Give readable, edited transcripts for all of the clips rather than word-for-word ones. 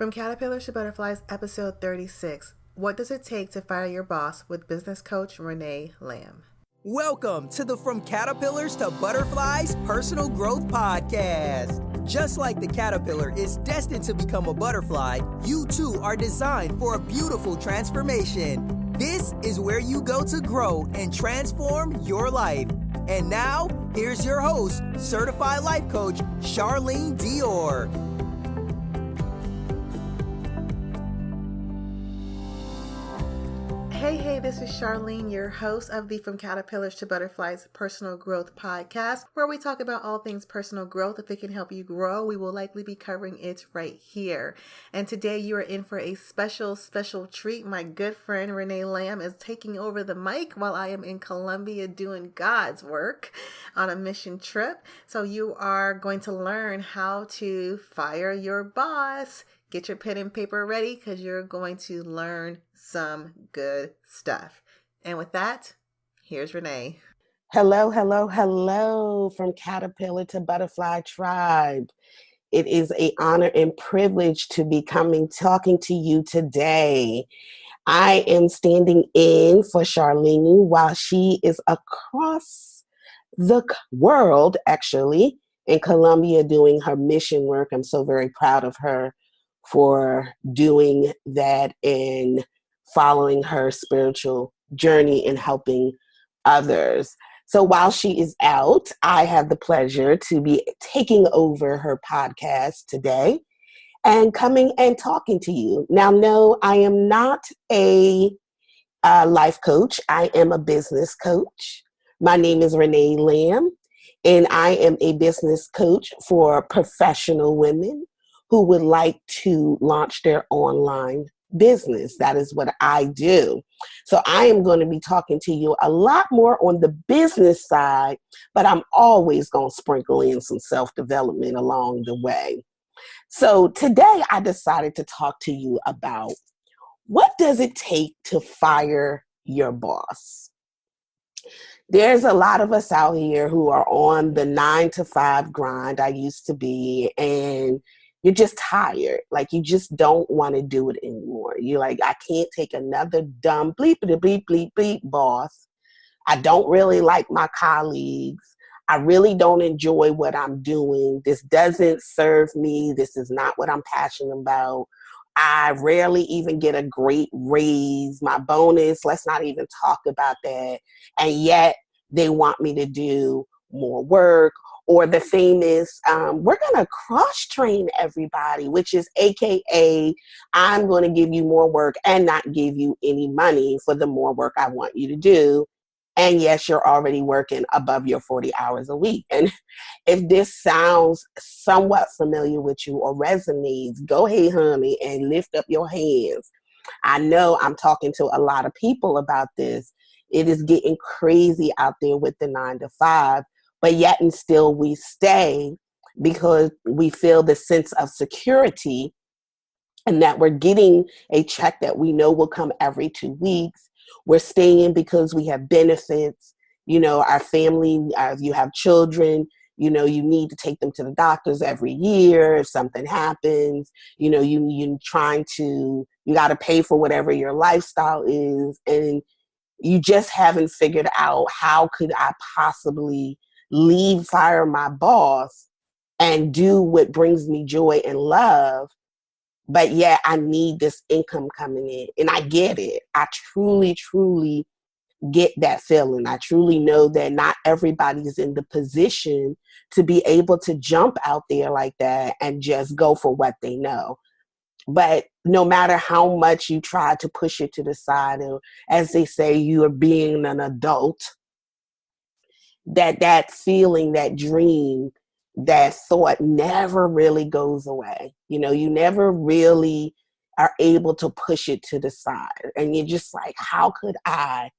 From Caterpillars to Butterflies, episode 36. What does it take to fire your boss with business coach Renee Lamb? Welcome to the From Caterpillars to Butterflies Personal Growth Podcast. Just like the caterpillar is destined to become a butterfly, you too are designed for a beautiful transformation. This is where you go to grow and transform your life. And now, here's your host, certified life coach, Charlene Dior. Hey, this is Charlene, your host of the From Caterpillars to Butterflies Personal Growth Podcast, where we talk about all things personal growth. If it can help you grow, we will likely be covering it right here. And today you are in for a special treat. My good friend Renee Lamb is taking over the mic while I am in Colombia doing God's work on a mission trip. So you are going to learn how to fire your boss. Get your pen and paper ready because you're going to learn some good stuff. And with that, here's Renee. Hello from Caterpillar to Butterfly Tribe. It is an honor and privilege to be talking to you today. I am standing in for Charlene while she is across the world, actually, in Colombia doing her mission work. I'm so very proud of her for doing that and following her spiritual journey and helping others. So while she is out, I have the pleasure to be taking over her podcast today and coming and talking to you. Now, no, I am not a life coach. I am a business coach. My name is Renee Lamb, and I am a business coach for professional women who would like to launch their online business. That is what I do. So I am going to be talking to you a lot more on the business side, but I'm always going to sprinkle in some self-development along the way. So today I decided to talk to you about what does it take to fire your boss? There's a lot of us out here who are on the 9-to-5 grind. I used to be, and you're just tired. Like, you just don't want to do it anymore. You're like, I can't take another dumb bleep boss. I don't really like my colleagues. I really don't enjoy what I'm doing. This doesn't serve me. This is not what I'm passionate about. I rarely even get a great raise. My bonus, let's not even talk about that. And yet they want me to do more work. Or the famous, we're going to cross-train everybody, which is AKA, I'm going to give you more work and not give you any money for the more work I want you to do. And yes, you're already working above your 40 hours a week. And if this sounds somewhat familiar with you or resonates, go ahead, honey, and lift up your hands. I know I'm talking to a lot of people about this. It is getting crazy out there with the 9-to-5. But yet and still we stay because we feel the sense of security and that we're getting a check that we know will come every 2 weeks. We're staying because we have benefits. You know, our family, if you have children, you know, you need to take them to the doctors every year. If something happens, you know, you got to pay for whatever your lifestyle is. And you just haven't figured out how could I possibly fire my boss and do what brings me joy and love, but yet I need this income coming in. And I get it. I truly get that feeling. I truly know that not everybody's in the position to be able to jump out there like that and just go for what they know. But no matter how much you try to push it to the side, or as they say, you are being an adult, that feeling, that dream, that thought never really goes away. You know, you never really are able to push it to the side. And you're just like, how could I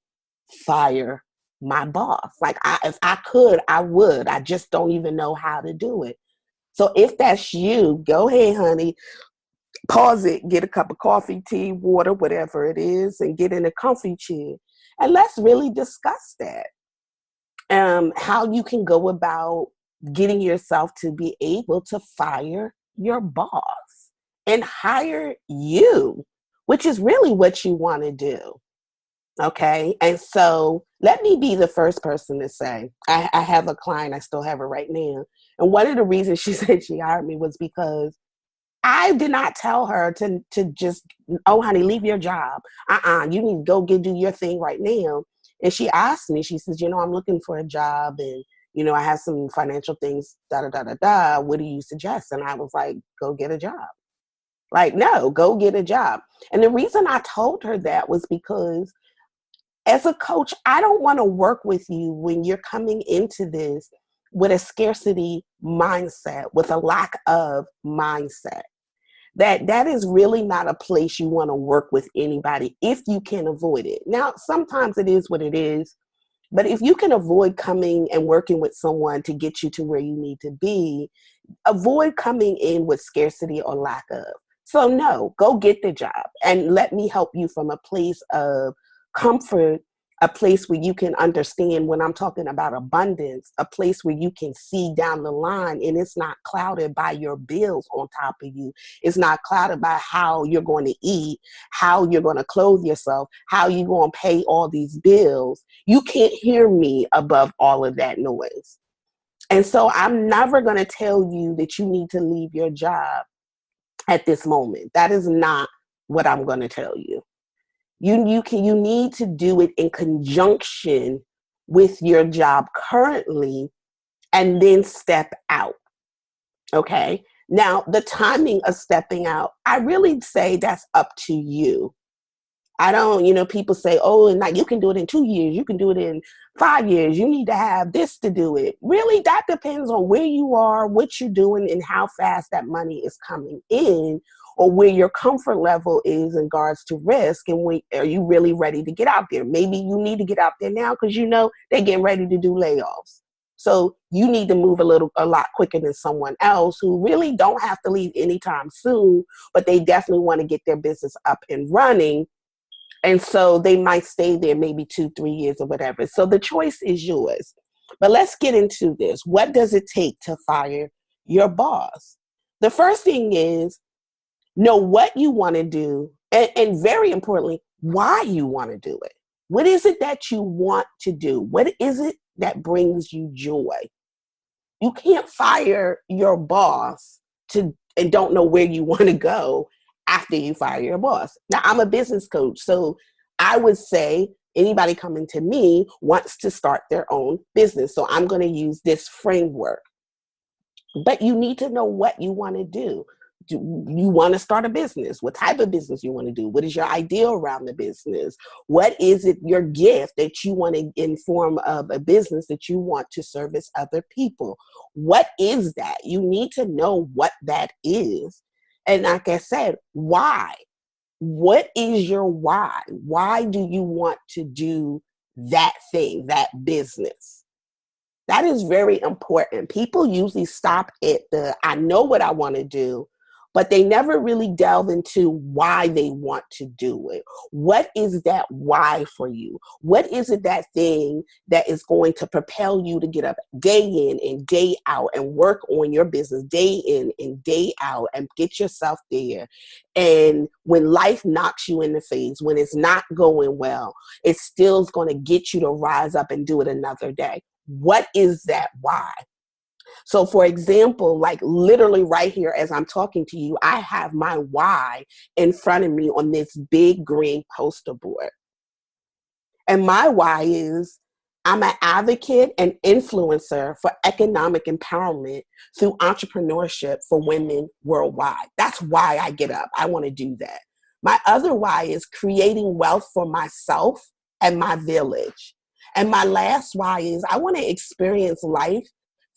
fire my boss? Like, if I could, I would. I just don't even know how to do it. So if that's you, go ahead, honey, pause it, get a cup of coffee, tea, water, whatever it is, and get in a comfy chair. And let's really discuss that. How you can go about getting yourself to be able to fire your boss. and hire you, which is really what you want to do. Okay. And so let me be the first person to say, I have a client, I still have her right now. And one of the reasons she said she hired me was because I did not tell her to just, oh, honey, leave your job. You need to go do your thing right now. And she asked me, she says, I'm looking for a job and, I have some financial things, da, da, da, da, da. What do you suggest? And I was like, go get a job. Like, no, go get a job. And the reason I told her that was because as a coach, I don't want to work with you when you're coming into this with a scarcity mindset, with a lack of mindset. That is really not a place you want to work with anybody if you can avoid it. Now, sometimes it is what it is, but if you can avoid coming and working with someone to get you to where you need to be, avoid coming in with scarcity or lack of. So no, go get the job and let me help you from a place of comfort, a place where you can understand when I'm talking about abundance, a place where you can see down the line and it's not clouded by your bills on top of you. It's not clouded by how you're going to eat, how you're going to clothe yourself, how you're going to pay all these bills. You can't hear me above all of that noise. And so I'm never going to tell you that you need to leave your job at this moment. That is not what I'm going to tell you. You need to do it in conjunction with your job currently and then step out. Okay. Now, the timing of stepping out, I really say that's up to you. I don't, people say, oh, and like you can do it in 2 years, you can do it in 5 years, you need to have this to do it. Really, that depends on where you are, what you're doing, and how fast that money is coming in, or where your comfort level is in regards to risk, and are you really ready to get out there? Maybe you need to get out there now because they're getting ready to do layoffs. So you need to move a lot quicker than someone else who really don't have to leave anytime soon, but they definitely want to get their business up and running. And so they might stay there maybe 2-3 years or whatever. So the choice is yours. But let's get into this. What does it take to fire your boss? The first thing is know what you want to do. And very importantly, why you want to do it. What is it that you want to do? What is it that brings you joy? You can't fire your boss and don't know where you want to go after you fire your boss. Now, I'm a business coach, so I would say anybody coming to me wants to start their own business. So I'm going to use this framework. But you need to know what you want to do. Do you want to start a business? What type of business you want to do? What is your idea around the business? What is it, your gift that you want to inform of a business that you want to service other people? What is that? You need to know what that is. And like I said, why? What is your why? Why do you want to do that thing, that business? That is very important. People usually stop at I know what I want to do, but they never really delve into why they want to do it. What is that why for you? What is it, that thing that is going to propel you to get up day in and day out and work on your business day in and day out and get yourself there? And when life knocks you in the face, when it's not going well, it still is going to get you to rise up and do it another day. What is that why? So for example, like literally right here as I'm talking to you, I have my why in front of me on this big green poster board. And my why is I'm an advocate and influencer for economic empowerment through entrepreneurship for women worldwide. That's why I get up. I want to do that. My other why is creating wealth for myself and my village. And my last why is I want to experience life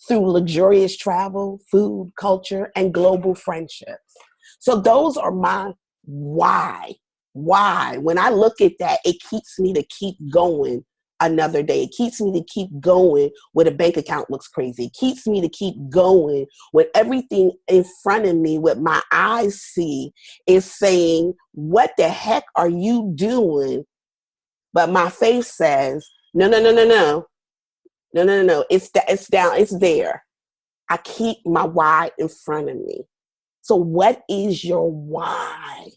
through luxurious travel, food, culture, and global friendships. So those are my why. Why? When I look at that, it keeps me to keep going another day. It keeps me to keep going when a bank account looks crazy. It keeps me to keep going when everything in front of me, what my eyes see, is saying, what the heck are you doing? But my face says, no, no, no, no, no. No, no, no, no. It's down. It's there. I keep my why in front of me. So what is your why?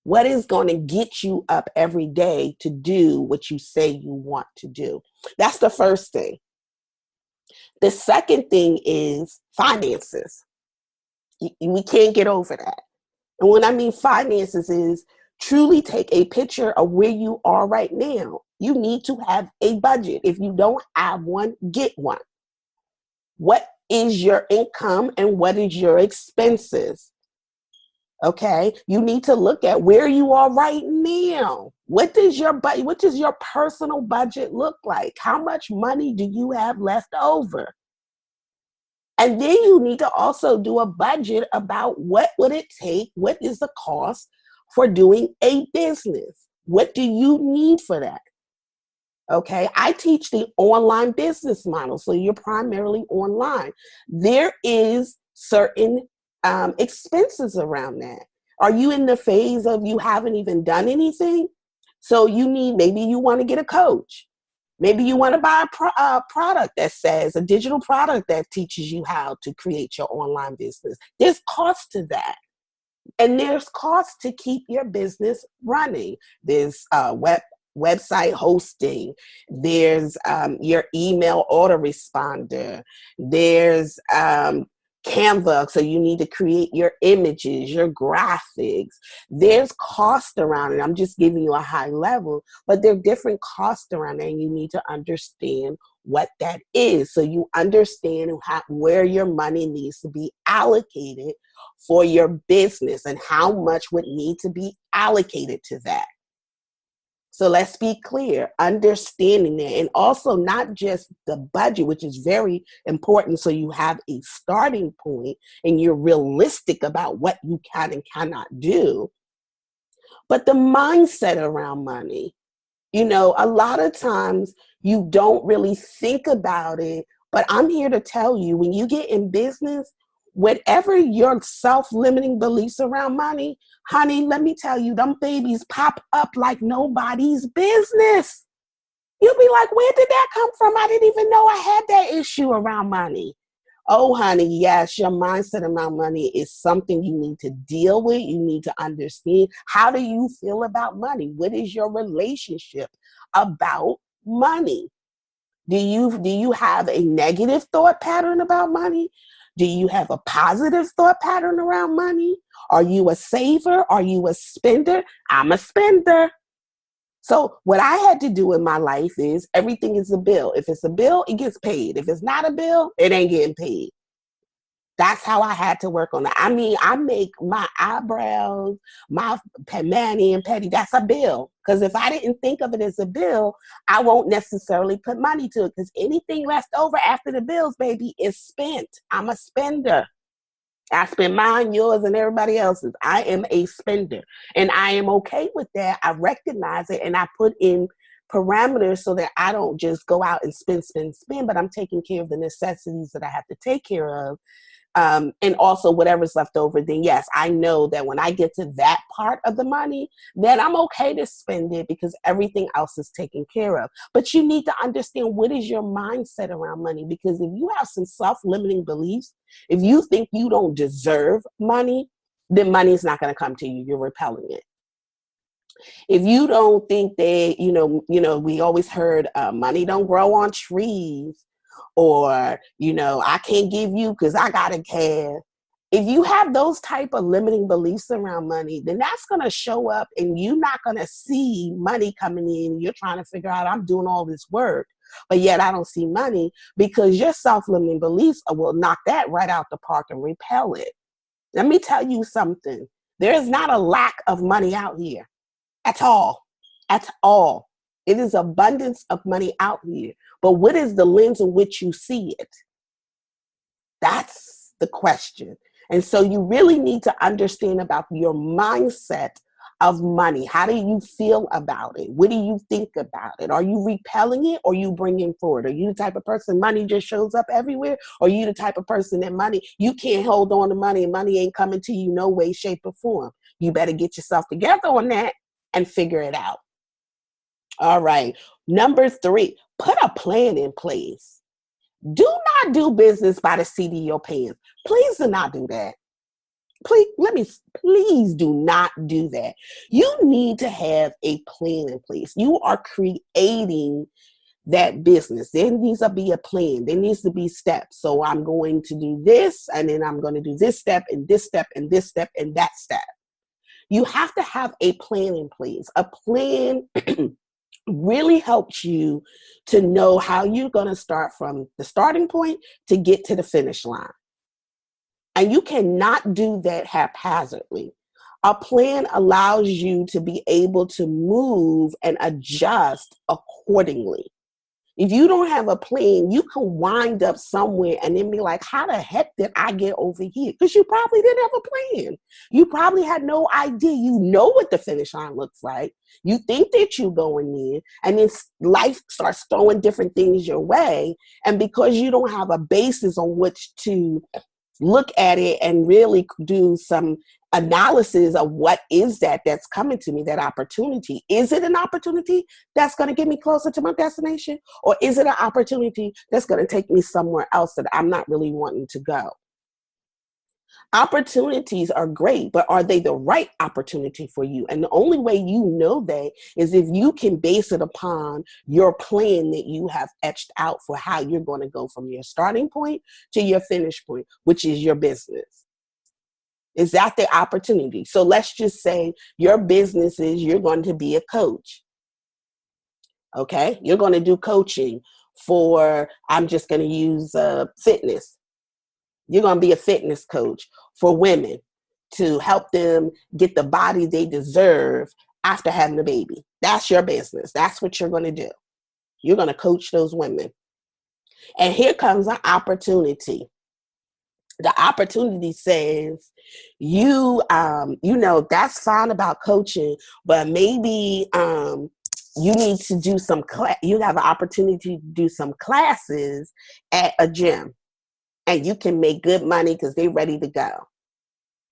What is going to get you up every day to do what you say you want to do? That's the first thing. The second thing is finances. We can't get over that. And when I mean finances is truly take a picture of where you are right now. You need to have a budget. If you don't have one, get one. What is your income and what is your expenses? Okay, you need to look at where you are right now. What does your budget, what does your personal budget look like? How much money do you have left over? And then you need to also do a budget about what would it take, what is the cost for doing a business? What do you need for that? Okay, I teach the online business model, so you're primarily online. There is certain expenses around that. Are you in the phase of you haven't even done anything? So you need, maybe you want to get a coach. Maybe you want to buy a product that says, a digital product that teaches you how to create your online business. There's cost to that. And there's cost to keep your business running. There's website hosting. There's your email autoresponder. There's Canva, so you need to create your images, your graphics. There's cost around it. I'm just giving you a high level, but there are different costs around it, and you need to understand what that is. So you understand where your money needs to be allocated for your business and how much would need to be allocated to that. So let's be clear, understanding that, and also not just the budget, which is very important. So you have a starting point and you're realistic about what you can and cannot do, but the mindset around money. You know, a lot of times you don't really think about it, but I'm here to tell you, when you get in business, whatever your self-limiting beliefs around money, honey, let me tell you, them babies pop up like nobody's business. You'll be like, where did that come from? I didn't even know I had that issue around money. Oh, honey, yes, your mindset around money is something you need to deal with. You need to understand. How do you feel about money? What is your relationship about money? Do you have a negative thought pattern about money? Do you have a positive thought pattern around money? Are you a saver? Are you a spender? I'm a spender. So what I had to do in my life is everything is a bill. If it's a bill, it gets paid. If it's not a bill, it ain't getting paid. That's how I had to work on it. I mean, I make my eyebrows, my mani and petty, that's a bill. Because if I didn't think of it as a bill, I won't necessarily put money to it. Because anything left over after the bills, baby, is spent. I'm a spender. I spend mine, yours, and everybody else's. I am a spender. And I am okay with that. I recognize it and I put in parameters so that I don't just go out and spend, but I'm taking care of the necessities that I have to take care of. And also whatever's left over, then yes, I know that when I get to that part of the money, then I'm okay to spend it because everything else is taken care of. But you need to understand, what is your mindset around money? Because if you have some self-limiting beliefs, if you think you don't deserve money, then money is not going to come to you. You're repelling it. If you don't think that, we always heard money don't grow on trees, or, I can't give you because I got a calf. If you have those type of limiting beliefs around money, then that's going to show up and you're not going to see money coming in. You're trying to figure out, I'm doing all this work, but yet I don't see money, because your self-limiting beliefs will knock that right out the park and repel it. Let me tell you something. There is not a lack of money out here at all. At all. It is abundance of money out here. But what is the lens in which you see it? That's the question. And so you really need to understand about your mindset of money. How do you feel about it? What do you think about it? Are you repelling it, or are you bringing forward? Are you the type of person money just shows up everywhere? Or are you the type of person that money, you can't hold on to money and money ain't coming to you no way, shape, or form? You better get yourself together on that and figure it out. All right. Number 3, put a plan in place. Do not do business by the seat of your pants. Please do not do that. Please do not do that. You need to have a plan in place. You are creating that business. There needs to be a plan. There needs to be steps. So I'm going to do this, and then I'm going to do this step and this step and this step and that step. You have to have a plan in place. A plan really helps you to know how you're going to start from the starting point to get to the finish line. And you cannot do that haphazardly. A plan allows you to be able to move and adjust accordingly. If you don't have a plan, you can wind up somewhere and then be like, how the heck did I get over here? Because you probably didn't have a plan. You probably had no idea. You know what the finish line looks like. You think that you're going there, and then life starts throwing different things your way. And because you don't have a basis on which to look at it and really do some analysis of what is that's coming to me, that opportunity. Is it an opportunity that's going to get me closer to my destination? Or is it an opportunity that's going to take me somewhere else that I'm not really wanting to go? Opportunities are great, but are they the right opportunity for you? And the only way you know that is if you can base it upon your plan that you have etched out for how you're going to go from your starting point to your finish point, which is your business. Is that the opportunity? So let's just say your business is you're going to be a coach. Okay? You're going to do coaching for, I'm just going to use fitness. You're going to be a fitness coach for women to help them get the body they deserve after having a baby. That's your business. That's what you're going to do. You're going to coach those women. And here comes an opportunity. The opportunity says, that's fine about coaching, but maybe you need to do you have an opportunity to do some classes at a gym. And you can make good money because they're ready to go.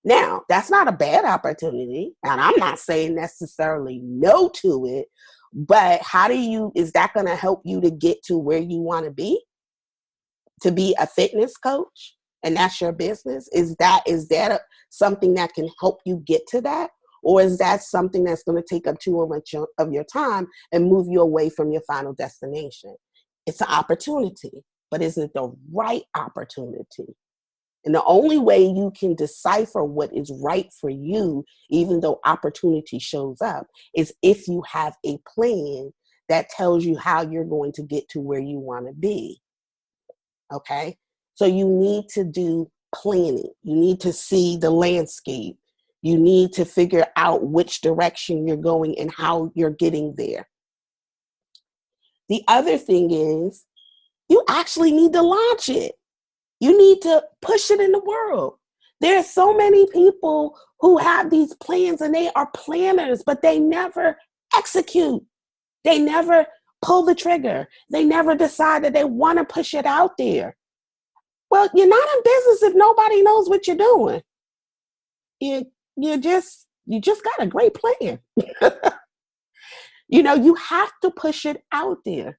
Now, that's not a bad opportunity. And I'm not saying necessarily no to it, but is that going to help you to get to where you want to be? To be a fitness coach? And that's your business? Is that something that can help you get to that? Or is that something that's going to take up too much of your time and move you away from your final destination? It's an opportunity. But is it the right opportunity? And the only way you can decipher what is right for you, even though opportunity shows up, is if you have a plan that tells you how you're going to get to where you want to be. Okay? So you need to do planning. You need to see the landscape. You need to figure out which direction you're going and how you're getting there. The other thing is, you actually need to launch it. You need to push it in the world. There are so many people who have these plans and they are planners, but they never execute. They never pull the trigger. They never decide that they want to push it out there. Well, you're not in business if nobody knows what you're doing. You just got a great plan. You have to push it out there.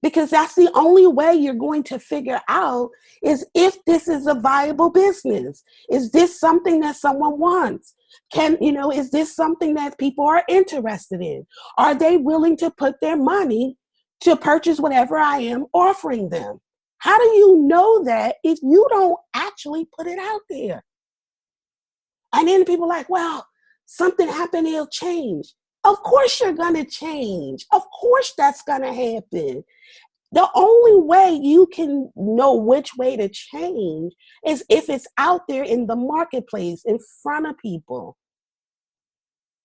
Because that's the only way you're going to figure out is if this is a viable business. Is this something that someone wants? Is this something that people are interested in? Are they willing to put their money to purchase whatever I am offering them? How do you know that if you don't actually put it out there? And then people are like, well, something happened, it'll change. Of course you're going to change. Of course that's going to happen. The only way you can know which way to change is if it's out there in the marketplace in front of people.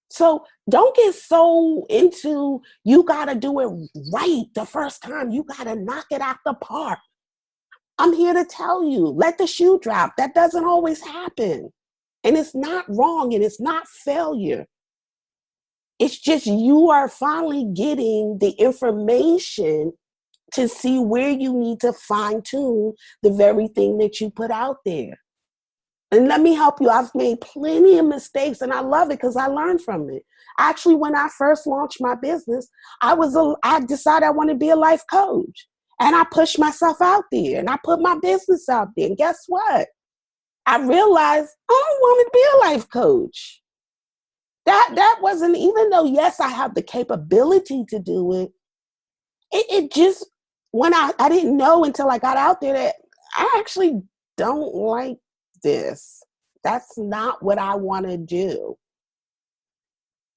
So don't get so into you got to do it right the first time. You got to knock it out the park. I'm here to tell you, let the shoe drop. That doesn't always happen. And it's not wrong and it's not failure. It's just you are finally getting the information to see where you need to fine tune the very thing that you put out there. And let me help you. I've made plenty of mistakes and I love it because I learned from it. Actually, when I first launched my business, I decided I want to be a life coach. And I pushed myself out there and I put my business out there. And guess what? I realized I don't want to be a life coach. That wasn't, even though, yes, I have the capability to do it, it just, when I didn't know until I got out there that I actually don't like this. That's not what I want to do.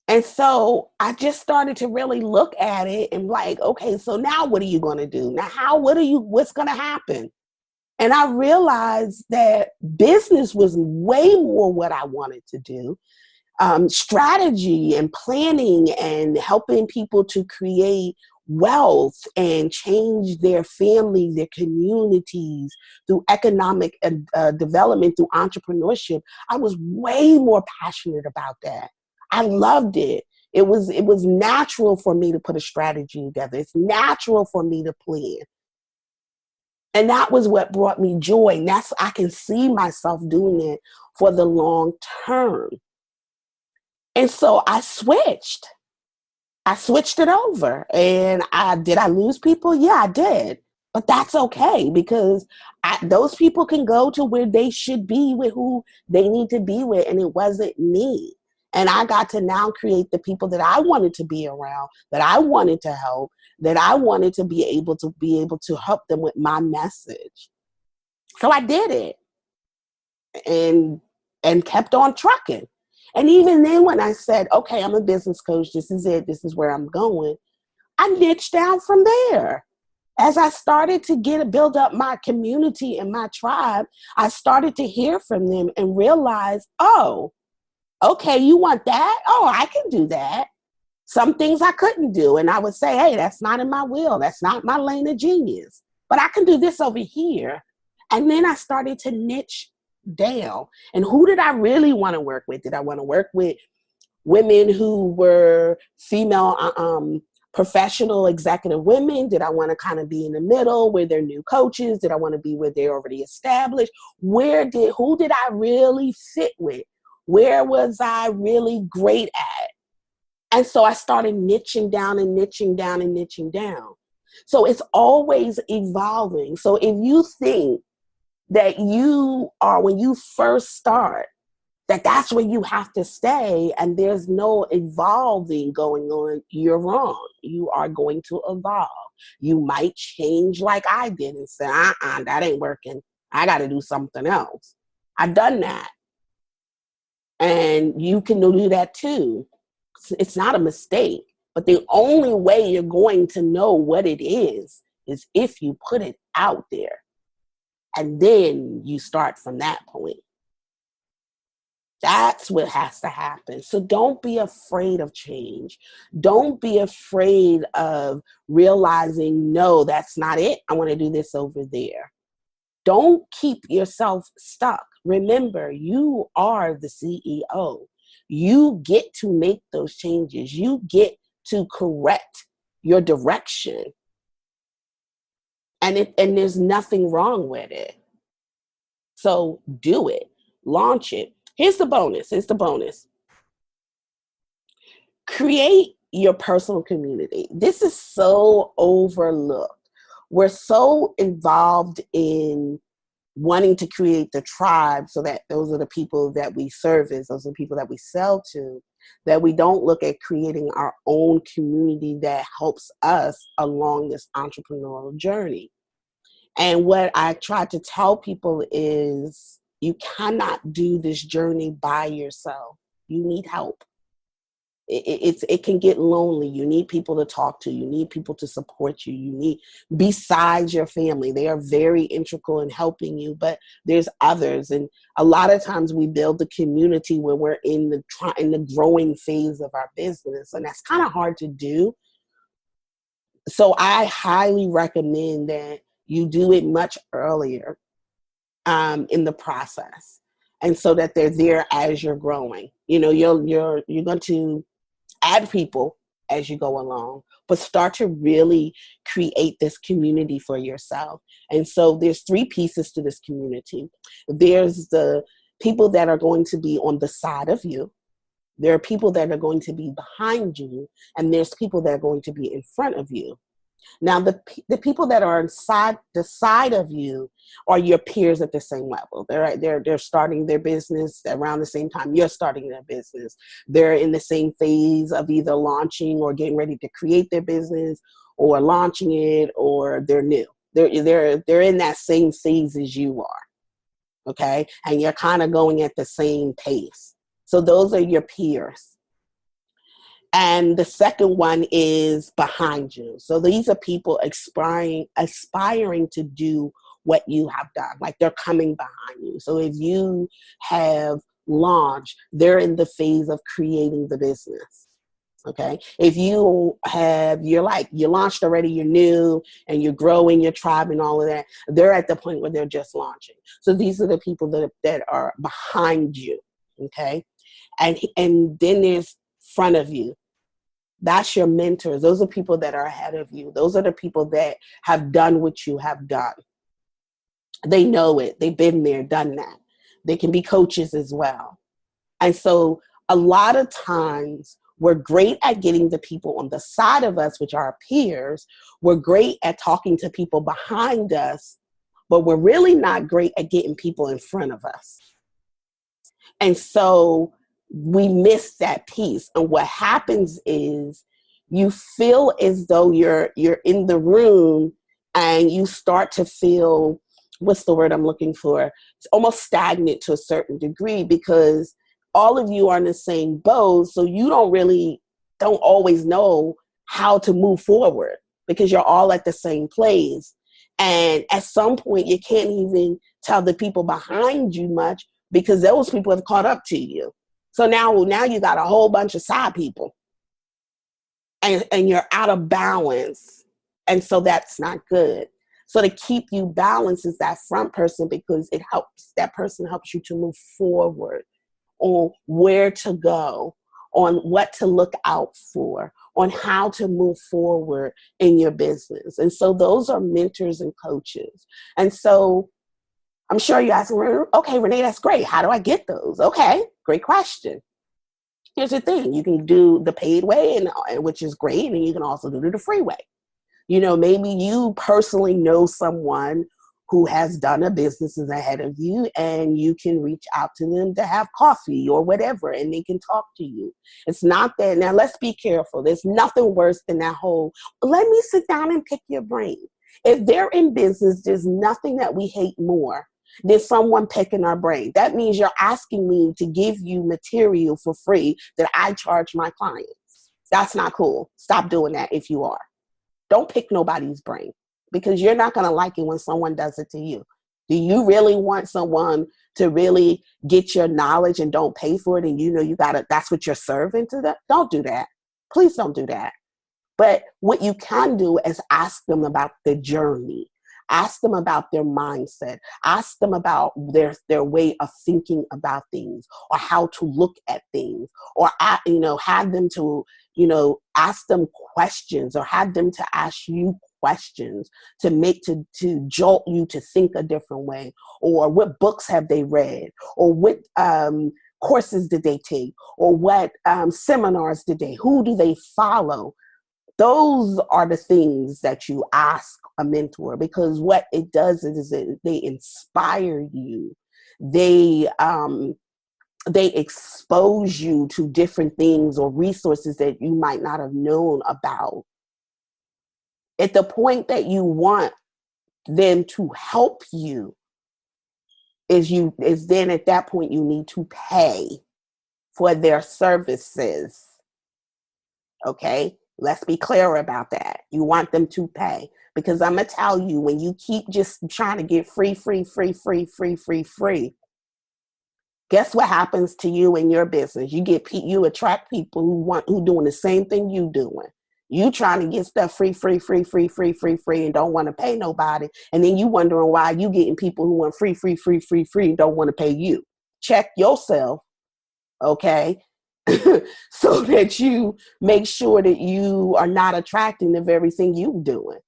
And so I just started to really look at it and like, okay, so now what are you going to do? Now, what's going to happen? And I realized that business was way more what I wanted to do. Strategy and planning and helping people to create wealth and change their families, their communities through economic development, through entrepreneurship. I was way more passionate about that. I loved it. It was natural for me to put a strategy together. It's natural for me to plan. And that was what brought me joy. And I can see myself doing it for the long term. And so I switched. I switched it over. And did I lose people? Yeah, I did. But that's okay, because those people can go to where they should be with who they need to be with. And it wasn't me. And I got to now create the people that I wanted to be around, that I wanted to help, that I wanted to be able to help them with my message. So I did it and kept on trucking. And even then, when I said, okay, I'm a business coach, this is it, this is where I'm going, I niched down from there. As I started to build up my community and my tribe, I started to hear from them and realize, oh, okay, you want that? Oh, I can do that. Some things I couldn't do. And I would say, hey, that's not in my will. That's not my lane of genius. But I can do this over here. And then I started to niche down. And who did I really want to work with? Did I want to work with women who were female professional executive women? Did I want to kind of be in the middle where they're new coaches? Did I want to be where they're already established? Who did I really fit with? Where was I really great at? And so I started niching down and niching down and niching down. So it's always evolving. So if you think that when you first start, that's where you have to stay and there's no evolving going on, you're wrong. You are going to evolve. You might change like I did and say, that ain't working. I got to do something else. I've done that. And you can do that too. It's not a mistake, but the only way you're going to know what it is if you put it out there. And then you start from that point. That's what has to happen. So don't be afraid of change. Don't be afraid of realizing, no, that's not it. I want to do this over there. Don't keep yourself stuck. Remember, you are the CEO. You get to make those changes. You get to correct your direction. And there's nothing wrong with it. So do it. Launch it. Here's the bonus. Create your personal community. This is so overlooked. We're so involved in wanting to create the tribe so that those are the people that we service, those are the people that we sell to, that we don't look at creating our own community that helps us along this entrepreneurial journey. And what I try to tell people is you cannot do this journey by yourself. You need help. It can get lonely. You need people to talk to. You need people to support you. You need, besides your family, they are very integral in helping you, but there's others. And a lot of times we build the community when we're in the growing phase of our business. And that's kind of hard to do. So I highly recommend that you do it much earlier in the process. And so that they're there as you're growing. You know, you're going to add people as you go along, but start to really create this community for yourself. And so there's 3 pieces to this community. There's the people that are going to be on the side of you. There are people that are going to be behind you, and there's people that are going to be in front of you. Now, the people that are inside the side of you are your peers at the same level. They're starting their business around the same time you're starting their business. They're in the same phase of either launching or getting ready to create their business, or launching it, or they're new. They're in that same phase as you are. Okay, and you're kind of going at the same pace. So those are your peers. And the second one is behind you. So these are people aspiring to do what you have done. Like, they're coming behind you. So if you have launched, they're in the phase of creating the business. Okay. If you launched already, you're new and you're growing your tribe and all of that, they're at the point where they're just launching. So these are the people that are behind you. Okay. And then there's front of you. That's your mentors. Those are people that are ahead of you. Those are the people that have done what you have done. They know it. They've been there, done that. They can be coaches as well. And so a lot of times we're great at getting the people on the side of us, which are our peers. We're great at talking to people behind us, but we're really not great at getting people in front of us. And so we miss that piece. And what happens is you feel as though you're in the room and you start to feel, what's the word I'm looking for? It's almost stagnant to a certain degree, because all of you are in the same boat. So you don't always know how to move forward, because you're all at the same place. And at some point you can't even tell the people behind you much, because those people have caught up to you. So now you got a whole bunch of side people, and you're out of balance. And so that's not good. So to keep you balanced is that front person, because that person helps you to move forward on where to go, on what to look out for, on how to move forward in your business. And so those are mentors and coaches. And so I'm sure you're asking, okay, Renee, that's great. How do I get those? Okay, great question. Here's the thing. You can do the paid way, which is great, and you can also do the free way. Maybe you personally know someone who has done a business is ahead of you, and you can reach out to them to have coffee or whatever, and they can talk to you. It's not that. Now, let's be careful. There's nothing worse than that whole, let me sit down and pick your brain. If they're in business, there's nothing that we hate more than someone picking our brain. That means you're asking me to give you material for free that I charge my clients. That's not cool. Stop doing that if you are. Don't pick nobody's brain, because you're not going to like it when someone does it to you. Do you really want someone to really get your knowledge and don't pay for it, and that's what you're serving to them? Don't do that. Please don't do that. But what you can do is ask them about the journey. Ask them about their mindset. Ask them about their way of thinking about things, or how to look at things, or have them to ask them questions, or have them to ask you questions to jolt you to think a different way, or what books have they read, or what courses did they take, or what seminars who do they follow. Those are the things that you ask a mentor, because what it does is they inspire you. They expose you to different things or resources that you might not have known about. At the point that you want them to help you is then at that point you need to pay for their services. Okay? Let's be clear about that. You want them to pay, because I'm going to tell you, when you keep just trying to get free, guess what happens to you in your business? You attract people who doing the same thing you doing. You trying to get stuff free, and don't want to pay nobody. And then you wondering why you getting people who want free, and don't want to pay you. Check yourself, okay? So that you make sure that you are not attracting the very thing you doing.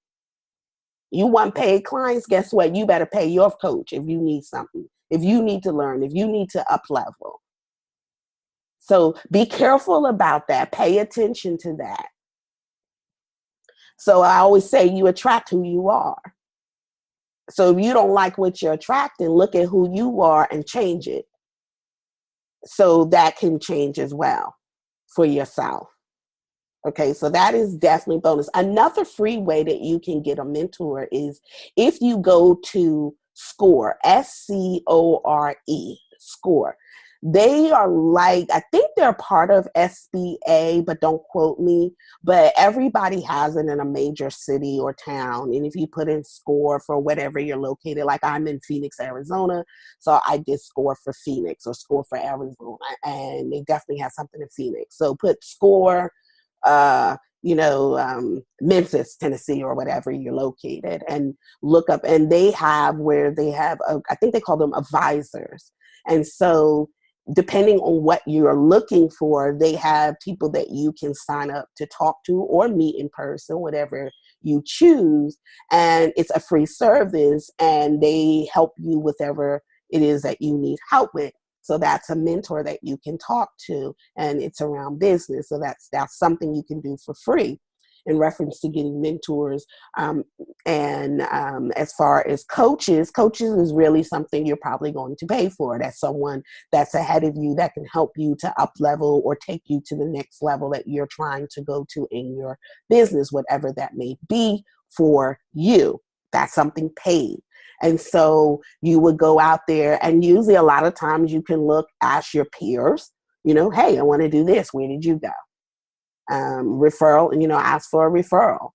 You want paid clients, guess what? You better pay your coach if you need something, if you need to learn, if you need to up level. So be careful about that. Pay attention to that. So I always say you attract who you are. So if you don't like what you're attracting, look at who you are and change it. So that can change as well for yourself. Okay, so that is definitely bonus. Another free way that you can get a mentor is if you go to SCORE, SCORE, SCORE. They are like, I think they're part of SBA, but don't quote me. But everybody has it in a major city or town. And if you put in SCORE for whatever you're located, like I'm in Phoenix, Arizona, so I did SCORE for Phoenix or SCORE for Arizona, and they definitely have something in Phoenix. So put SCORE, Memphis, Tennessee, or whatever you're located, and look up. And they have where they have, I think they call them advisors. And so depending on what you're looking for, they have people that you can sign up to talk to or meet in person, whatever you choose. And it's a free service, and they help you with whatever it is that you need help with. So that's a mentor that you can talk to, and it's around business. So that's something you can do for free in reference to getting mentors. As far as coaches is really something you're probably going to pay for. That's someone that's ahead of you that can help you to up level or take you to the next level that you're trying to go to in your business, whatever that may be for you. That's something paid. And so you would go out there, and usually a lot of times you can ask your peers, hey, I want to do this. Where did you go? Referral, ask for a referral.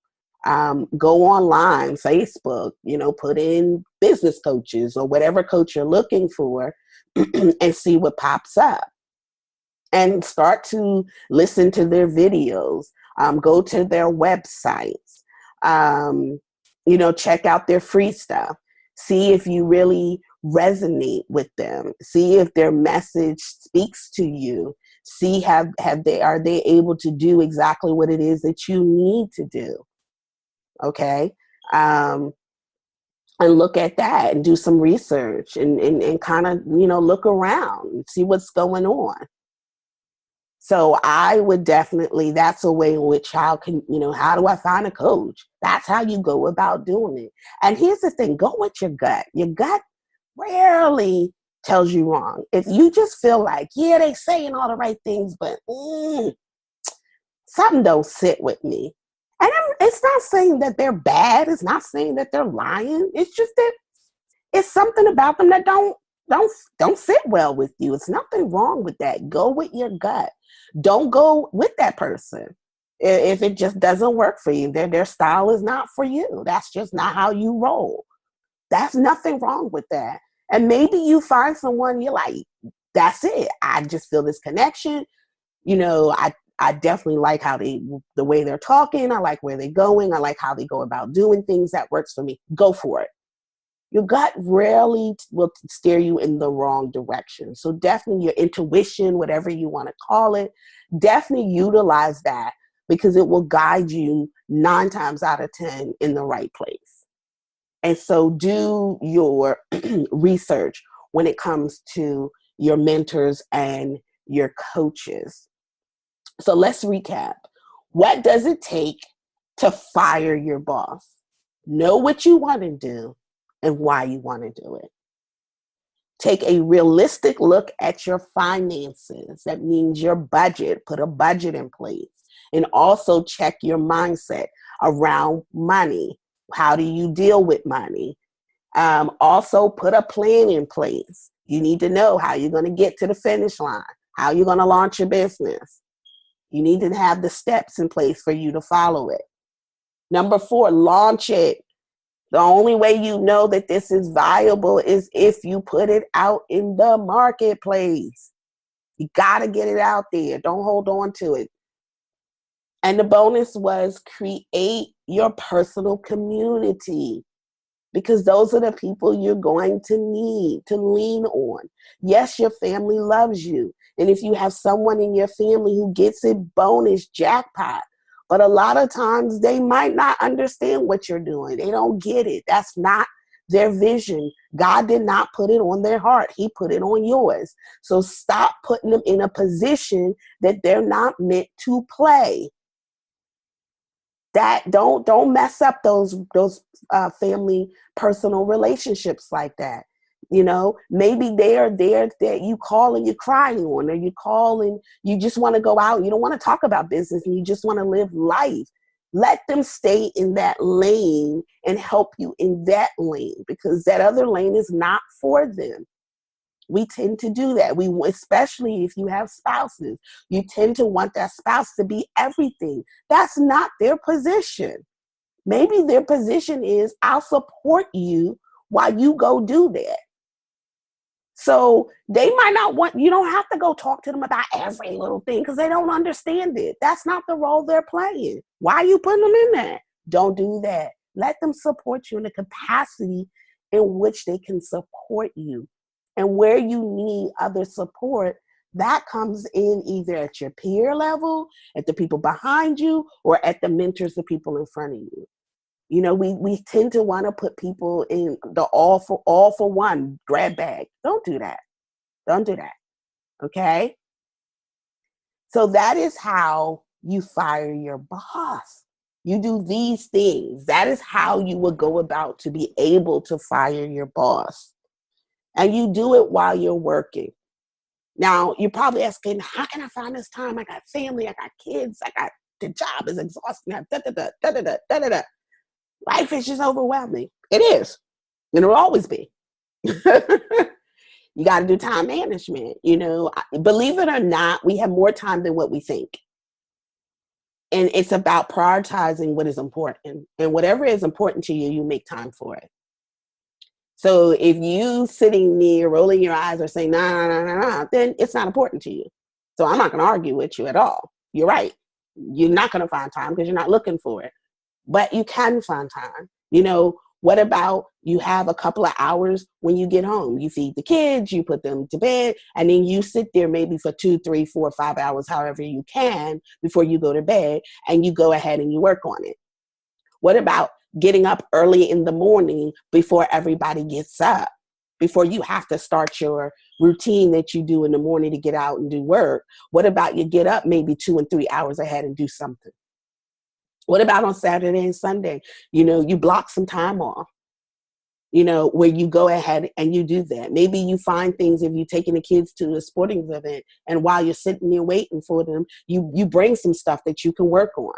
Go online, Facebook, put in business coaches or whatever coach you're looking for and see what pops up. And start to listen to their videos, go to their websites, check out their free stuff. See if you really resonate with them. See if their message speaks to you. See are they able to do exactly what it is that you need to do. Okay. And look at that and do some research and kind of, look around and see what's going on. So I would definitely, that's a way in which how do I find a coach? That's how you go about doing it. And here's the thing, go with your gut. Your gut rarely tells you wrong. If you just feel like, yeah, they saying all the right things, but something don't sit with me. And it's not saying that they're bad. It's not saying that they're lying. It's just that it's something about them that don't sit well with you. It's nothing wrong with that. Go with your gut. Don't go with that person if it just doesn't work for you. Their style is not for you. That's just not how you roll. That's nothing wrong with that. And maybe you find someone you're like, that's it. I just feel this connection. I definitely like the way they're talking. I like where they're going. I like how they go about doing things. That works for me. Go for it. Your gut rarely will steer you in the wrong direction. So definitely your intuition, whatever you want to call it, definitely utilize that, because it will guide you 9 times out of 10 in the right place. And so do your research when it comes to your mentors and your coaches. So let's recap. What does it take to fire your boss? Know what you want to do and why you want to do it. Take a realistic look at your finances. That means your budget. Put a budget in place. And also check your mindset around money. How do you deal with money? Also put a plan in place. You need to know how you're going to get to the finish line, how you're going to launch your business. You need to have the steps in place for you to follow it. Number 4, launch it. The only way you know that this is viable is if you put it out in the marketplace. You got to get it out there. Don't hold on to it. And the bonus was create your personal community, because those are the people you're going to need to lean on. Yes, your family loves you. And if you have someone in your family who gets it, bonus, jackpot. But a lot of times they might not understand what you're doing. They don't get it. That's not their vision. God did not put it on their heart. He put it on yours. So stop putting them in a position that they're not meant to play. That don't mess up those family personal relationships like that. Maybe they're there that you call and you're crying on, or you call and you just want to go out. You don't want to talk about business and you just want to live life. Let them stay in that lane and help you in that lane, because that other lane is not for them. We tend to do that. Especially if you have spouses, you tend to want that spouse to be everything. That's not their position. Maybe their position is, I'll support you while you go do that. So they might not want, you don't have to go talk to them about every little thing because they don't understand it. That's not the role they're playing. Why are you putting them in there? Don't do that. Let them support you in the capacity in which they can support you. And where you need other support, that comes in either at your peer level, at the people behind you, or at the mentors, the people in front of you. We tend to want to put people in the all for one grab bag. Don't do that. Don't do that. Okay? So that is how you fire your boss. You do these things. That is how you would go about to be able to fire your boss. And you do it while you're working. Now, you're probably asking, how can I find this time? I got family, I got kids, the job is exhausting. Life is just overwhelming. It is. And it'll always be. You got to do time management. Believe it or not, we have more time than what we think. And it's about prioritizing what is important. And whatever is important to you, you make time for it. So if you sitting near rolling your eyes or saying, nah, then it's not important to you. So I'm not going to argue with you at all. You're right. You're not going to find time because you're not looking for it. But you can find time. What about you have a couple of hours when you get home? You feed the kids, you put them to bed, and then you sit there maybe for 2, 3, 4, 5 hours, however you can, before you go to bed, and you go ahead and you work on it. What about getting up early in the morning before everybody gets up, before you have to start your routine that you do in the morning to get out and do work? What about you get up maybe 2 and 3 hours ahead and do something? What about on Saturday and Sunday? You block some time off, where you go ahead and you do that. Maybe you find things if you're taking the kids to a sporting event, and while you're sitting there waiting for them, you bring some stuff that you can work on.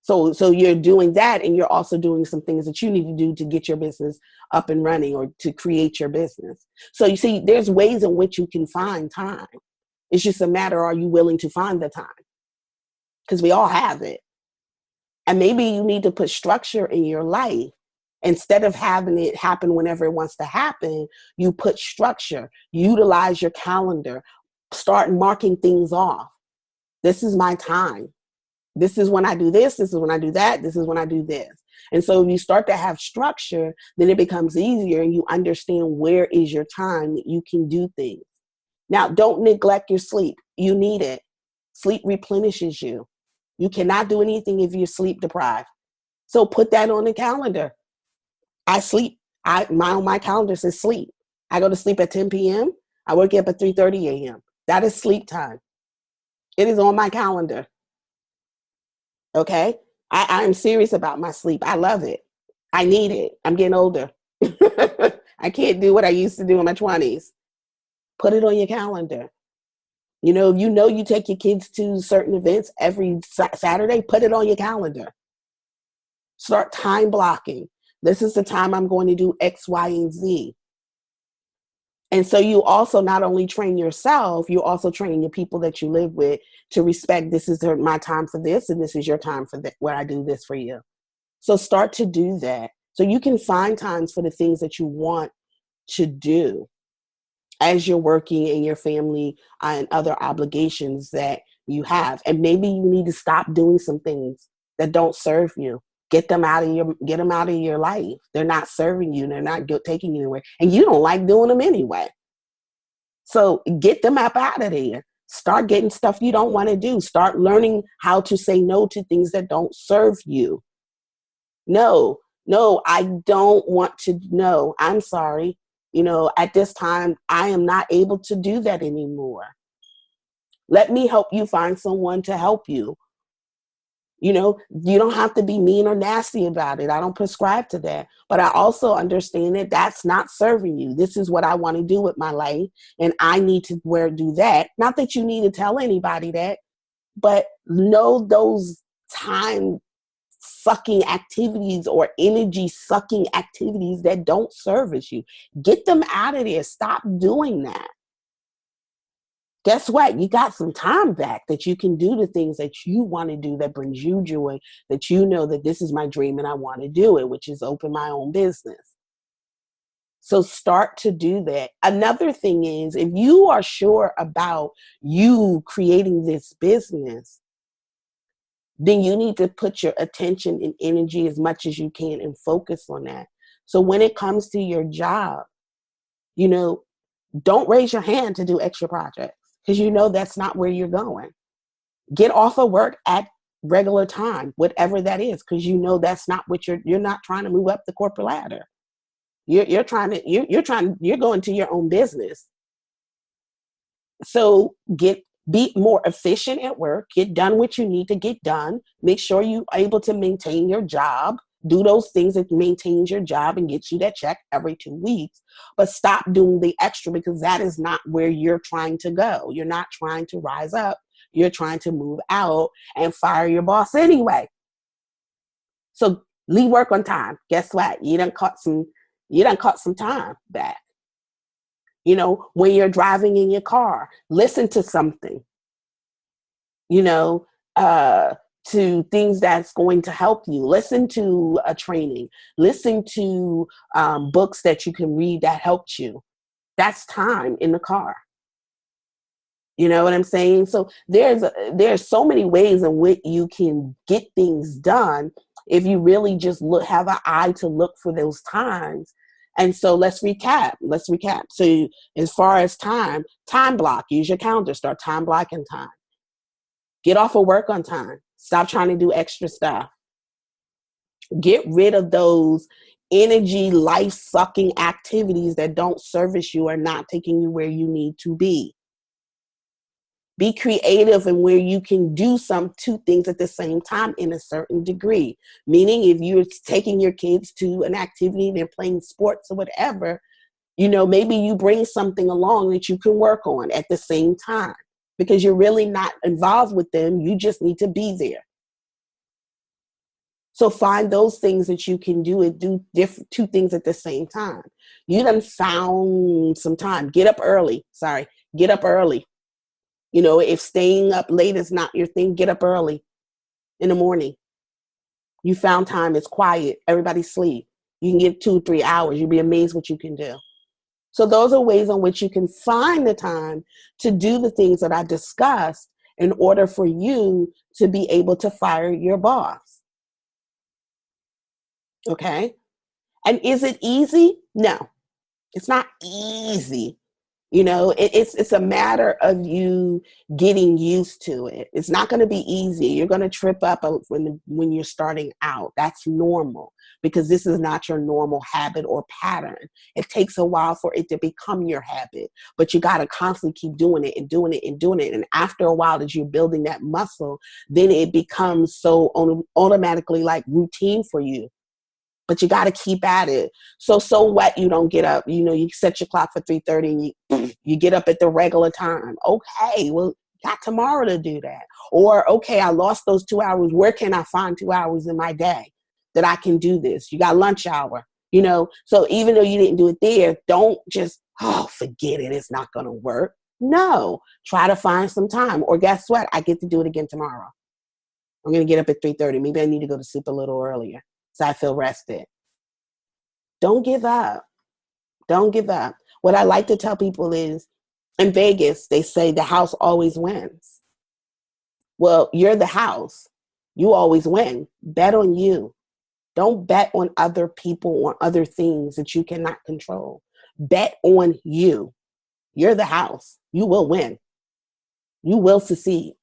So you're doing that, and you're also doing some things that you need to do to get your business up and running or to create your business. So you see, there's ways in which you can find time. It's just a matter, are you willing to find the time? Because we all have it. And maybe you need to put structure in your life. Instead of having it happen whenever it wants to happen, you put structure, utilize your calendar, start marking things off. This is my time. This is when I do this. This is when I do that. This is when I do this. And so if you start to have structure, then it becomes easier and you understand where is your time that you can do things. Now, don't neglect your sleep. You need it. Sleep replenishes you. You cannot do anything if you're sleep deprived. So put that on the calendar. I sleep. On my calendar says sleep. I go to sleep at 10 p.m. I wake up at 3:30 a.m. That is sleep time. It is on my calendar. Okay? I'm serious about my sleep. I love it. I need it. I'm getting older. I can't do what I used to do in my 20s. Put it on your calendar. You take your kids to certain events every Saturday, put it on your calendar. Start time blocking. This is the time I'm going to do X, Y, and Z. And so you also not only train yourself, you're also training the people that you live with to respect, this is my time for this, and this is your time for that, where I do this for you. So start to do that. So you can find times for the things that you want to do as you're working in your family and other obligations that you have. And maybe you need to stop doing some things that don't serve you. Get them out of your life. They're not serving you. They're not taking you anywhere. And you don't like doing them anyway. So get them up out of there. Start getting stuff you don't want to do. Start learning how to say no to things that don't serve you. No, I don't want to. No, I'm sorry. At this time, I am not able to do that anymore. Let me help you find someone to help you. You know, you don't have to be mean or nasty about it. I don't prescribe to that. But I also understand that that's not serving you. This is what I want to do with my life. And I need to do that. Not that you need to tell anybody that, but know those time sucking activities or energy sucking activities that don't service you. Get them out of there. Stop doing that. Guess what? You got some time back that you can do the things that you want to do that brings you joy, that you know that this is my dream and I want to do it, which is open my own business. So start to do that. Another thing is, if you are sure about you creating this business, then you need to put your attention and energy as much as you can and focus on that. So when it comes to your job, you know, don't raise your hand to do extra projects because you know that's not where you're going. Get off of work at regular time, whatever that is, because you know that's not what you're not trying to move up the corporate ladder. You're going to your own business. So be more efficient at work, get done what you need to get done, make sure you're able to maintain your job, do those things that maintains your job and gets you that check every 2 weeks, but stop doing the extra because that is not where you're trying to go. You're not trying to rise up. You're trying to move out and fire your boss anyway. So leave work on time. Guess what? You done cut some time back. You know, when you're driving in your car, listen to something, you know, to things that's going to help you. Listen to a training, listen to books that you can read that helped you. That's time in the car. You know what I'm saying? So there's so many ways in which you can get things done if you really just have an eye to look for those times. And so let's recap. So as far as time block, use your calendar, start time blocking time. Get off of work on time. Stop trying to do extra stuff. Get rid of those energy, life-sucking activities that don't service you or not taking you where you need to be. Be creative in where you can do two things at the same time in a certain degree. Meaning if you're taking your kids to an activity, they're playing sports or whatever, you know, maybe you bring something along that you can work on at the same time because you're really not involved with them. You just need to be there. So find those things that you can do and do two things at the same time. You done found some time. Get up early. You know, if staying up late is not your thing, get up early in the morning. You found time, it's quiet, everybody sleep. You can get 2-3 hours. You'll be amazed what you can do. So those are ways in which you can find the time to do the things that I discussed in order for you to be able to fire your boss. Okay? And is it easy? No, it's not easy. You know, it's a matter of you getting used to it. It's not going to be easy. You're going to trip up when you're starting out. That's normal because this is not your normal habit or pattern. It takes a while for it to become your habit, but you got to constantly keep doing it and doing it and doing it. And after a while that you're building that muscle, then it becomes so automatically like routine for you. But you got to keep at it. So what? You don't get up. You know, you set your clock for 3:30 and you get up at the regular time. Okay, well, got tomorrow to do that. Or, okay, I lost those 2 hours. Where can I find 2 hours in my day that I can do this? You got lunch hour, you know. So even though you didn't do it there, don't just, forget it. It's not going to work. No, try to find some time. Or guess what? I get to do it again tomorrow. I'm going to get up at 3:30. Maybe I need to go to sleep a little earlier. So I feel rested. Don't give up. Don't give up. What I like to tell people is in Vegas, they say the house always wins. Well, you're the house. You always win. Bet on you. Don't bet on other people or other things that you cannot control. Bet on you. You're the house. You will win. You will succeed.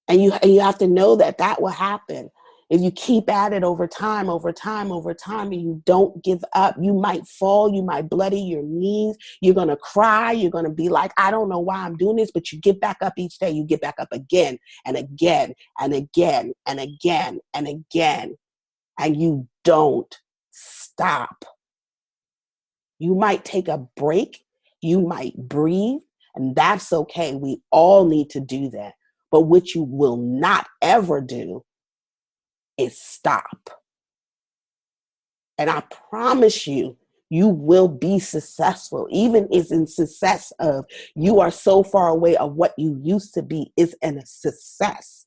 And you have to know that will happen. If you keep at it over time, and you don't give up, you might fall, you might bloody your knees, you're going to cry, you're going to be like, I don't know why I'm doing this, but you get back up each day, you get back up again and again and again and again and again, and you don't stop. You might take a break, you might breathe, and that's okay. We all need to do that. But what you will not ever do is stop. And I promise you, you will be successful. Even if in success of you are so far away of what you used to be is a success.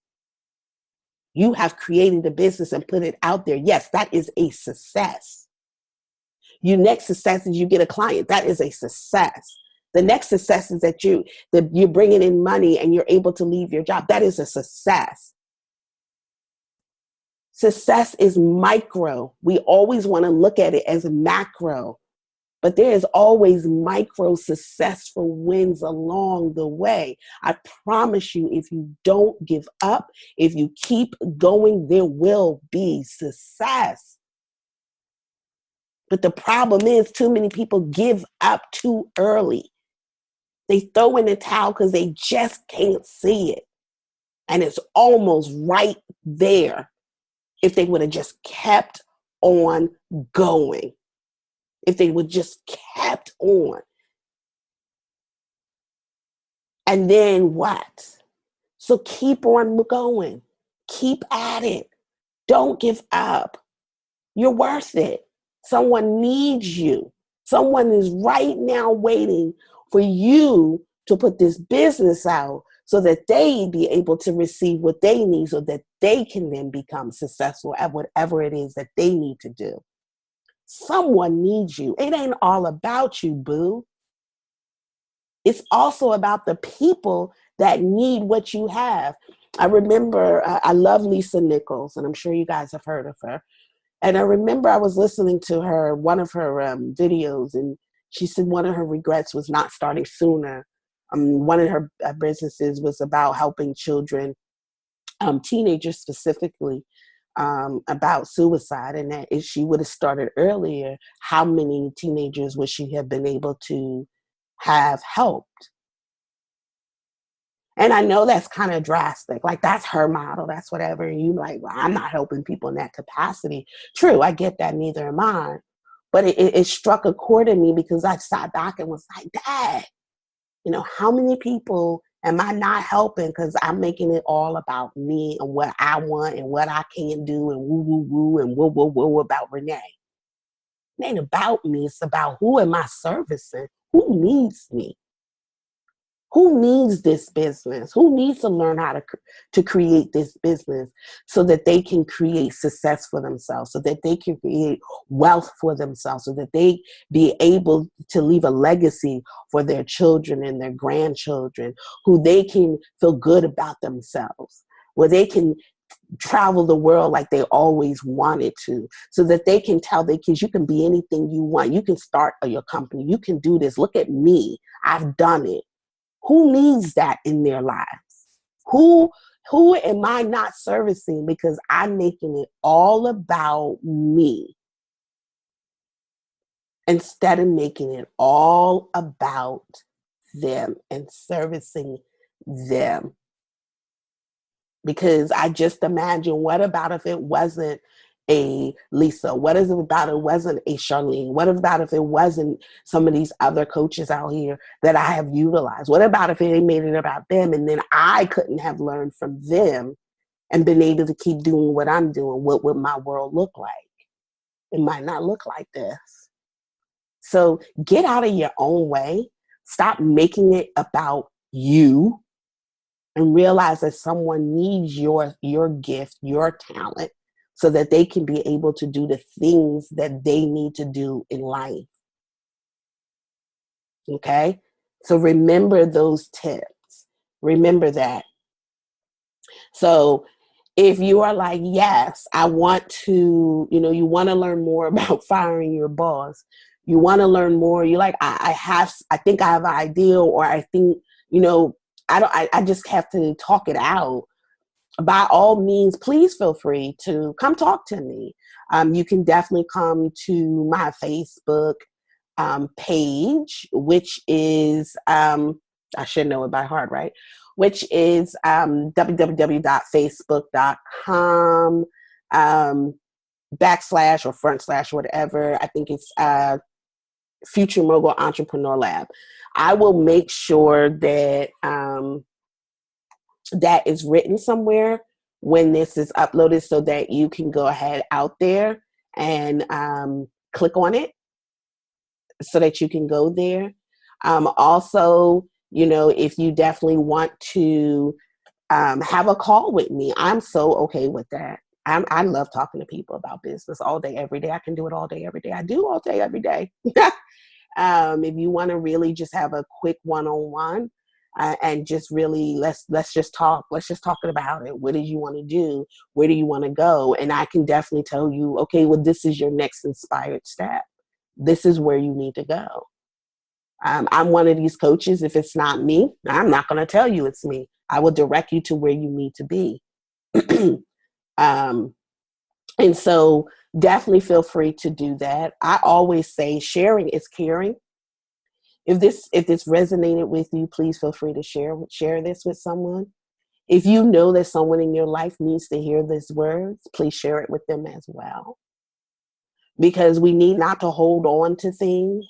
You have created a business and put it out there. Yes, that is a success. Your next success is you get a client. That is a success. The next success is that you're bringing in money and you're able to leave your job. That is a success. Success is micro. We always want to look at it as macro, but there is always micro successful wins along the way. I promise you, if you don't give up, if you keep going, there will be success. But the problem is too many people give up too early. They throw in the towel because they just can't see it. And it's almost right there. If they would have just kept on going, if they would just kept on. And then what? So keep on going. Keep at it. Don't give up. You're worth it. Someone needs you. Someone is right now waiting for you to put this business out so that they be able to receive what they need so that they can then become successful at whatever it is that they need to do. Someone needs you. It ain't all about you, boo. It's also about the people that need what you have. I remember, I love Lisa Nichols, and I'm sure you guys have heard of her. And I remember I was listening to her, one of her videos, and she said one of her regrets was not starting sooner. One of her businesses was about helping children, teenagers specifically, about suicide. And that if she would have started earlier, how many teenagers would she have been able to have helped? And I know that's kind of drastic. Like, that's her model. That's whatever. And you like, well, I'm not helping people in that capacity. True, I get that. Neither am I. But it struck a chord in me because I sat back and was like, Dad, how many people am I not helping because I'm making it all about me and what I want and what I can do and woo, woo, woo, and woo, woo, woo about Renee. It ain't about me. It's about who am I servicing? Who needs me? Who needs this business? Who needs to learn how to create this business so that they can create success for themselves, so that they can create wealth for themselves, so that they be able to leave a legacy for their children and their grandchildren, who they can feel good about themselves, where they can travel the world like they always wanted to, so that they can tell their kids, you can be anything you want. You can start your company. You can do this. Look at me. I've done it. Who needs that in their lives? Who am I not servicing because I'm making it all about me instead of making it all about them and servicing them? Because I just imagine, what about if it wasn't a Lisa? What is it about it wasn't a Charlene? What about if it wasn't some of these other coaches out here that I have utilized? What about if it made it about them and then I couldn't have learned from them and been able to keep doing what I'm doing? What would my world look like? It might not look like this. So get out of your own way. Stop making it about you and realize that someone needs your gift, your talent, so that they can be able to do the things that they need to do in life. Okay? So remember those tips. Remember that. So if you are like, yes, I want to, you want to learn more about firing your boss. You want to learn more. You're like, I think I have an idea, or I think, I just have to talk it out. by all means, please feel free to come talk to me. You can definitely come to my Facebook page, which is, I should know it by heart, right? Which is www.facebook.com backslash or front slash, whatever. I think it's Future Mogul Entrepreneur Lab. I will make sure that that is written somewhere when this is uploaded so that you can go ahead out there and click on it so that you can go there. Also, if you definitely want to have a call with me, I'm so okay with that. I love talking to people about business all day, every day. I can do it all day, every day. I do all day, every day. If you want to really just have a quick one-on-one and just really let's just talk. Let's just talk about it. What do you want to do? Where do you want to go? And I can definitely tell you, okay, well, this is your next inspired step. This is where you need to go. I'm one of these coaches. If it's not me, I'm not going to tell you it's me. I will direct you to where you need to be. And so definitely feel free to do that. I always say sharing is caring. If this resonated with you, please feel free to share this with someone. If you know that someone in your life needs to hear these words, please share it with them as well. Because we need not to hold on to things,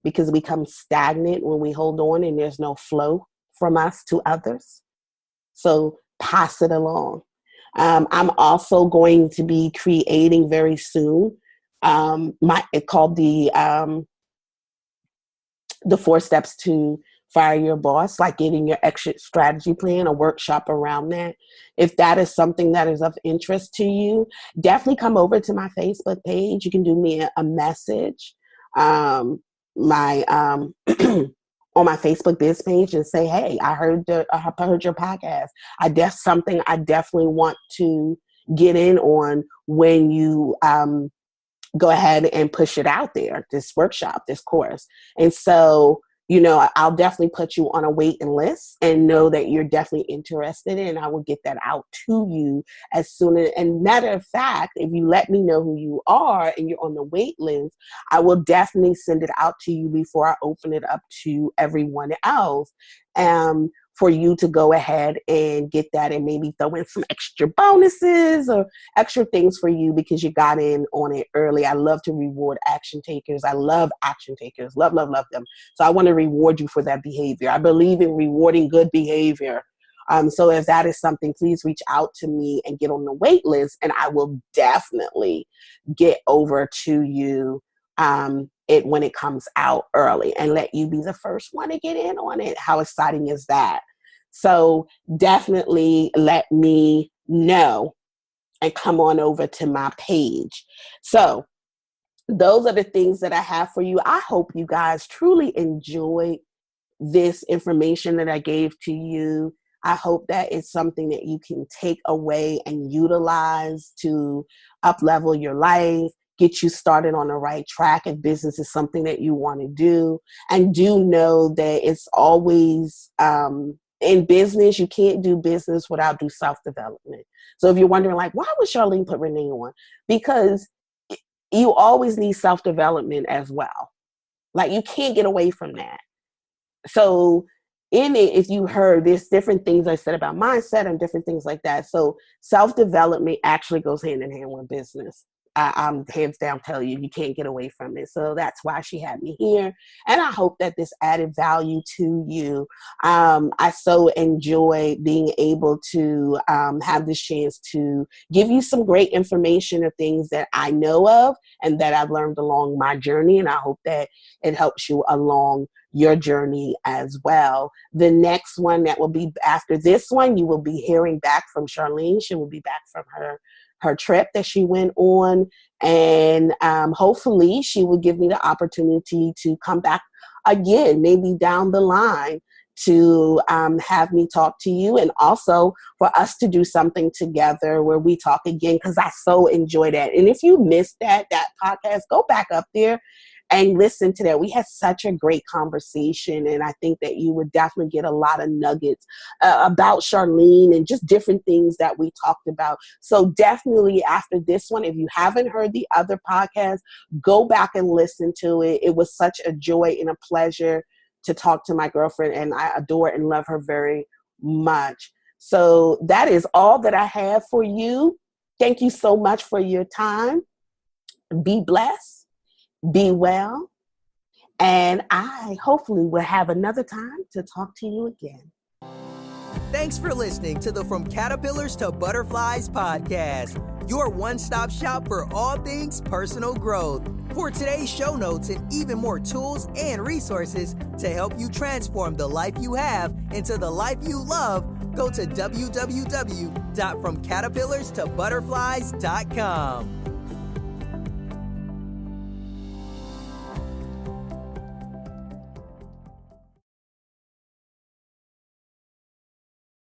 because we become stagnant when we hold on and there's no flow from us to others. So pass it along. I'm also going to be creating very soon it's called the 4 steps to fire your boss, like getting your exit strategy plan, a workshop around that. If that is something that is of interest to you, definitely come over to my Facebook page. You can do me a message on my Facebook biz page and say, hey, I heard your podcast. That's something I definitely want to get in on when you go ahead and push it out there, this workshop, this course. And so, I'll definitely put you on a waiting list and know that you're definitely interested in. I will get that out to you as soon as, and matter of fact, if you let me know who you are and you're on the wait list, I will definitely send it out to you before I open it up to everyone else. For you to go ahead and get that and maybe throw in some extra bonuses or extra things for you because you got in on it early. I love to reward action takers. I love action takers. Love, love, love them. So I want to reward you for that behavior. I believe in rewarding good behavior. So if that is something, please reach out to me and get on the wait list, and I will definitely get over to you when it comes out early and let you be the first one to get in on it. How exciting is that? So definitely let me know and come on over to my page. So those are the things that I have for you. I hope you guys truly enjoyed this information that I gave to you. I hope that it's something that you can take away and utilize to up-level your life, get you started on the right track if business is something that you want to do. And do know that it's always, in business, you can't do business without do self-development. So if you're wondering, like, why would Charlene put Renee on? Because you always need self-development as well. Like, you can't get away from that. So in it, if you heard, there's different things I said about mindset and different things like that. So self-development actually goes hand in hand with business. I'm hands down tell you, you can't get away from it. So that's why she had me here. And I hope that this added value to you. I so enjoy being able to have this chance to give you some great information of things that I know of and that I've learned along my journey. And I hope that it helps you along your journey as well. The next one that will be after this one, you will be hearing back from Charlene. She will be back from her trip that she went on. And hopefully she will give me the opportunity to come back again, maybe down the line, to have me talk to you, and also for us to do something together where we talk again, because I so enjoy that. And if you missed that podcast, go back up there and listen to that. We had such a great conversation, and I think that you would definitely get a lot of nuggets about Charlene and just different things that we talked about. So definitely after this one, if you haven't heard the other podcast, go back and listen to it. It was such a joy and a pleasure to talk to my girlfriend, and I adore and love her very much. So that is all that I have for you. Thank you so much for your time. Be blessed, be well, and I hopefully will have another time to talk to you again. Thanks for listening to the From Caterpillars to Butterflies podcast, your one-stop shop for all things personal growth. For today's show notes and even more tools and resources to help you transform the life you have into the life you love, go to www.fromcaterpillarstobutterflies.com.